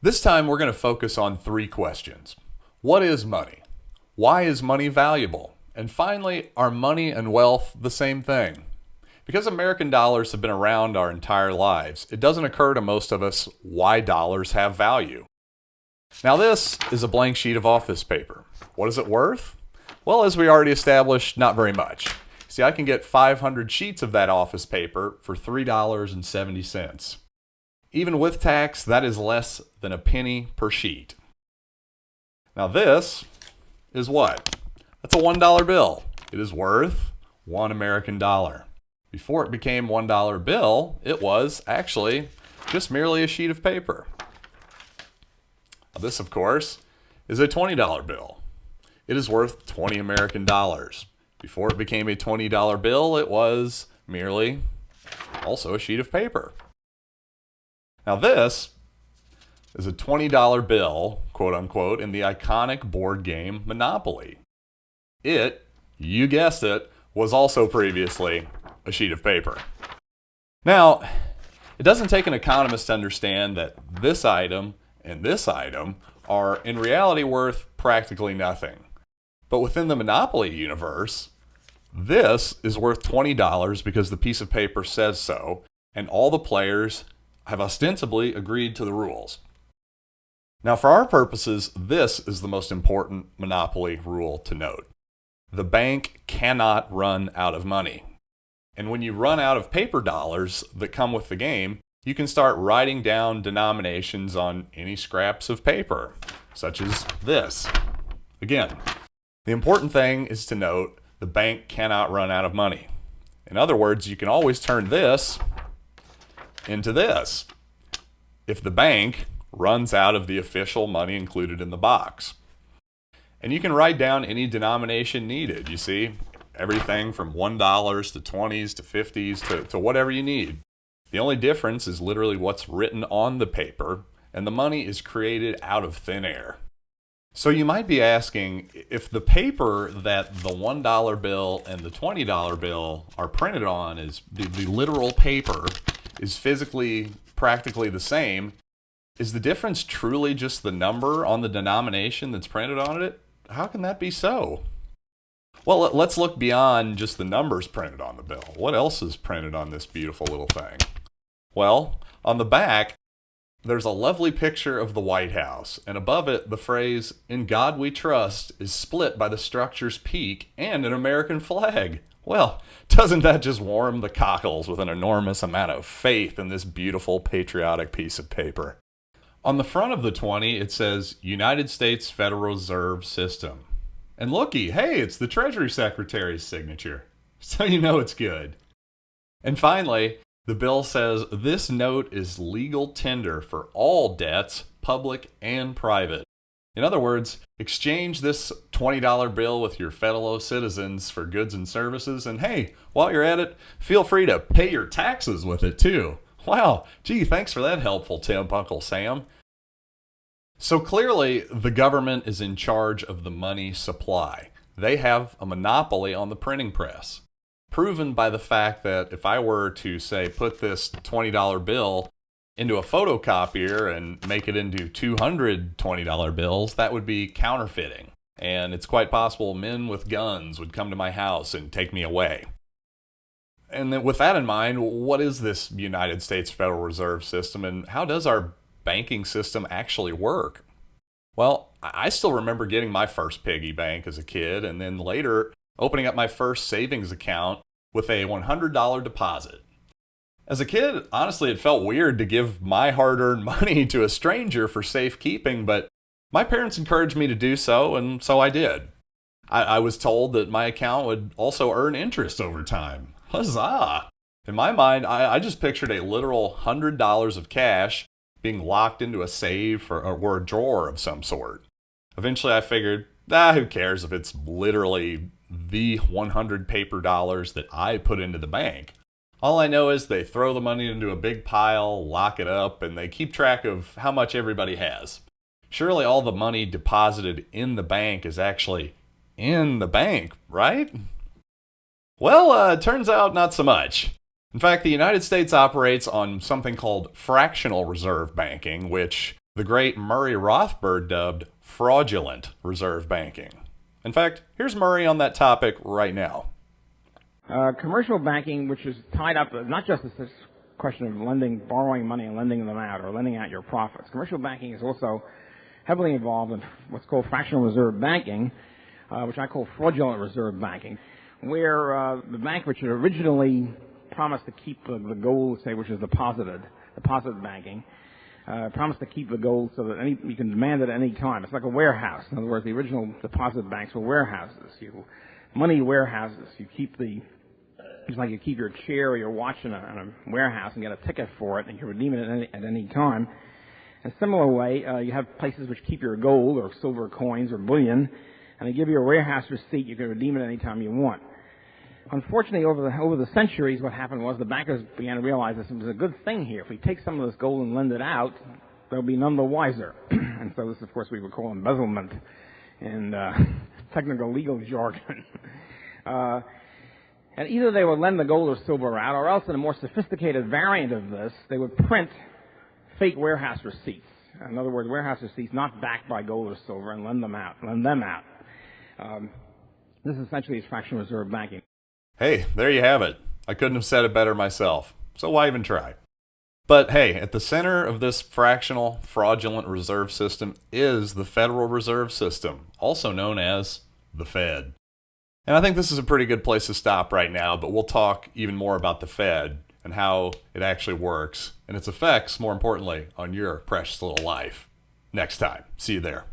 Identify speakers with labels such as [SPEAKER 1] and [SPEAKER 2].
[SPEAKER 1] This time we're going to focus on three questions. What is money? Why is money valuable? And finally, are money and wealth the same thing? Because American dollars have been around our entire lives, it doesn't occur to most of us why dollars have value. Now this is a blank sheet of office paper. What is it worth? Well, as we already established, not very much. See, I can get 500 sheets of that office paper for $3.70. Even with tax, that is less than a penny per sheet. Now this is what? That's a $1 bill. It is worth $1 American dollar. Before it became $1 bill, it was actually just merely a sheet of paper. Now this, of course, is a $20 bill. It is worth 20 American dollars. Before it became a $20 bill, it was merely also a sheet of paper. Now this is a $20 bill, quote unquote, in the iconic board game Monopoly. It, you guessed it, was also previously a sheet of paper. Now, it doesn't take an economist to understand that this item and this item are in reality worth practically nothing. But within the Monopoly universe, this is worth $20 because the piece of paper says so, and all the players have ostensibly agreed to the rules. Now, for our purposes, this is the most important Monopoly rule to note. The bank cannot run out of money. And when you run out of paper dollars that come with the game, you can start writing down denominations on any scraps of paper, such as this. Again, the important thing is to note the bank cannot run out of money. In other words, you can always turn this into this if the bank runs out of the official money included in the box. And you can write down any denomination needed, you see, everything from $1 to 20s to 50s to whatever you need. The only difference is literally what's written on the paper, and the money is created out of thin air. So you might be asking, if the paper that the $1 bill and the $20 bill are printed on is the literal paper is physically practically the same, is the difference truly just the number on the denomination that's printed on it? How can that be so? Well, let's look beyond just the numbers printed on the bill. What else is printed on this beautiful little thing? Well, on the back, there's a lovely picture of the White House, and above it, the phrase, "In God We Trust," is split by the structure's peak and an American flag. Well, doesn't that just warm the cockles with an enormous amount of faith in this beautiful patriotic piece of paper? On the front of the 20, it says, United States Federal Reserve System. And looky, hey, it's the Treasury Secretary's signature. So you know it's good. And finally, the bill says, this note is legal tender for all debts, public and private. In other words, exchange this $20 bill with your fellow citizens for goods and services, and hey, while you're at it, feel free to pay your taxes with it too. Wow, gee, thanks for that helpful tip, Uncle Sam. So clearly, the government is in charge of the money supply. They have a monopoly on the printing press, proven by the fact that if I were to, say, put this $20 bill into a photocopier and make it into 200 $20 bills, that would be counterfeiting. And it's quite possible men with guns would come to my house and take me away. And then with that in mind, what is this United States Federal Reserve System, and how does our banking system actually work? Well, I still remember getting my first piggy bank as a kid, and then later opening up my first savings account with a $100 deposit. As a kid, honestly, it felt weird to give my hard-earned money to a stranger for safekeeping, but my parents encouraged me to do so, and so I did. I was told that my account would also earn interest over time. Huzzah! In my mind, I just pictured a literal $100 of cash being locked into a safe or a drawer of some sort. Eventually I figured, who cares if it's literally the 100 paper dollars that I put into the bank. All I know is they throw the money into a big pile, lock it up, and they keep track of how much everybody has. Surely all the money deposited in the bank is actually in the bank, right? Well, it turns out not so much. In fact, the United States operates on something called fractional reserve banking, which the great Murray Rothbard dubbed fraudulent reserve banking. In fact, here's Murray on that topic right now.
[SPEAKER 2] Commercial banking, which is tied up not just this question of borrowing money and lending them out, or lending out your profits. Commercial banking is also heavily involved in what's called fractional reserve banking, which I call fraudulent reserve banking, where the bank which had originally promised to keep the gold, say, which is deposit banking, promised to keep the gold so that you can demand it at any time. It's like a warehouse. In other words, the original deposit banks were warehouses. Money warehouses. It's like you keep your chair or your watch in a warehouse and get a ticket for it, and you can redeem it at any time. In a similar way, you have places which keep your gold or silver coins or bullion, and they give you a warehouse receipt. You can redeem it any time you want. Unfortunately, over the centuries, what happened was the bankers began to realize this was a good thing here. If we take some of this gold and lend it out, they'll be none the wiser. And so this, of course, we would call embezzlement in technical legal jargon. And either they would lend the gold or silver out, or else in a more sophisticated variant of this, they would print fake warehouse receipts. In other words, warehouse receipts not backed by gold or silver, and lend them out. This essentially is fractional reserve banking.
[SPEAKER 1] Hey, there you have it. I couldn't have said it better myself, so why even try? But hey, at the center of this fractional fraudulent reserve system is the Federal Reserve System, also known as the Fed. And I think this is a pretty good place to stop right now, but we'll talk even more about the Fed and how it actually works and its effects, more importantly, on your precious little life next time. See you there.